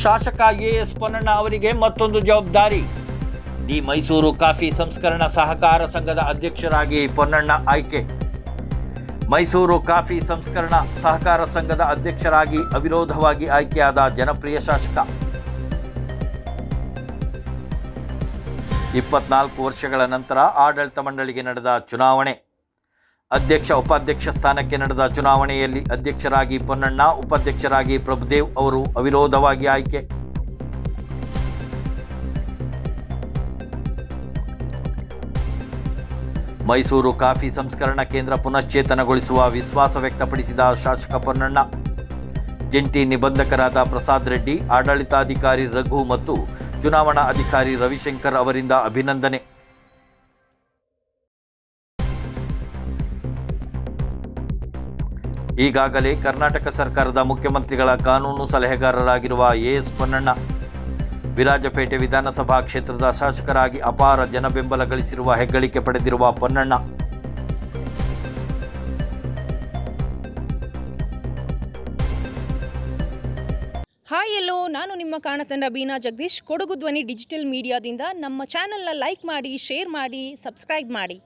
ಶಾಸಕ ಎಎಸ್ ಪೊನ್ನಣ್ಣ ಅವರಿಗೆ ಮತ್ತೊಂದು ಜವಾಬ್ದಾರಿ. ದಿ ಮೈಸೂರು ಕಾಫಿ ಸಂಸ್ಕರಣಾ ಸಹಕಾರ ಸಂಘದ ಅಧ್ಯಕ್ಷರಾಗಿ ಪೊನ್ನಣ್ಣ ಆಯ್ಕೆ. ಮೈಸೂರು ಕಾಫಿ ಸಂಸ್ಕರಣಾ ಸಹಕಾರ ಸಂಘದ ಅಧ್ಯಕ್ಷರಾಗಿ ಅವಿರೋಧವಾಗಿ ಆಯ್ಕೆಯಾದ ಜನಪ್ರಿಯ ಶಾಸಕ. 24 ವರ್ಷಗಳ ನಂತರ ಆಡಳಿತ ಮಂಡಳಿಗೆ ನಡೆದ ಚುನಾವಣೆ. ಅಧ್ಯಕ್ಷ ಉಪಾಧ್ಯಕ್ಷ ಸ್ಥಾನಕ್ಕೆ ನಡೆದ ಚುನಾವಣೆಯಲ್ಲಿ ಅಧ್ಯಕ್ಷರಾಗಿ ಪೊನ್ನಣ್ಣ, ಉಪಾಧ್ಯಕ್ಷರಾಗಿ ಪ್ರಭುದೇವ್ ಅವರು ಅವಿರೋಧವಾಗಿ ಆಯ್ಕೆ. ಮೈಸೂರು ಕಾಫಿ ಸಂಸ್ಕರಣಾ ಕೇಂದ್ರ ಪುನಶ್ಚೇತನಗೊಳಿಸುವ ವಿಶ್ವಾಸ ವ್ಯಕ್ತಪಡಿಸಿದ ಶಾಸಕ ಪೊನ್ನಣ್ಣ. ಜಂಟಿ ನಿಬಂಧಕರಾದ ಪ್ರಸಾದ್ ರೆಡ್ಡಿ, ಆಡಳಿತಾಧಿಕಾರಿ ರಘು ಮತ್ತು ಚುನಾವಣಾ ಅಧಿಕಾರಿ ರವಿಶಂಕರ್ ಅವರಿಂದ ಅಭಿನಂದನೆ. ಈಗಾಗಲೇ ಕರ್ನಾಟಕ ಸರ್ಕಾರದ ಮುಖ್ಯಮಂತ್ರಿಗಳ ಕಾನೂನು ಸಲಹೆಗಾರರಾಗಿರುವ ಎಎಸ್ ಪೊನ್ನಣ್ಣ ವಿರಾಜಪೇಟೆ ವಿಧಾನಸಭಾ ಕ್ಷೇತ್ರದ ಶಾಸಕರಾಗಿ ಅಪಾರ ಜನಬೆಂಬಲ ಗಳಿಸಿರುವ ಹೆಗ್ಗಳಿಕೆ ಪಡೆದಿರುವ ಪೊನ್ನಣ್ಣ ಹಾಯ್ ಎಲ್ಲೋ, ನಾನು ನಿಮ್ಮ ಕಾಣತಂಡ ಬೀನಾ ಜಗದೀಶ್. ಕೊಡಗು ಧ್ವನಿ ಡಿಜಿಟಲ್ ಮೀಡಿಯಾದಿಂದ ನಮ್ಮ ಚಾನೆಲ್ನ ಲೈಕ್ ಮಾಡಿ, ಶೇರ್ ಮಾಡಿ, ಸಬ್ಸ್ಕ್ರೈಬ್ ಮಾಡಿ.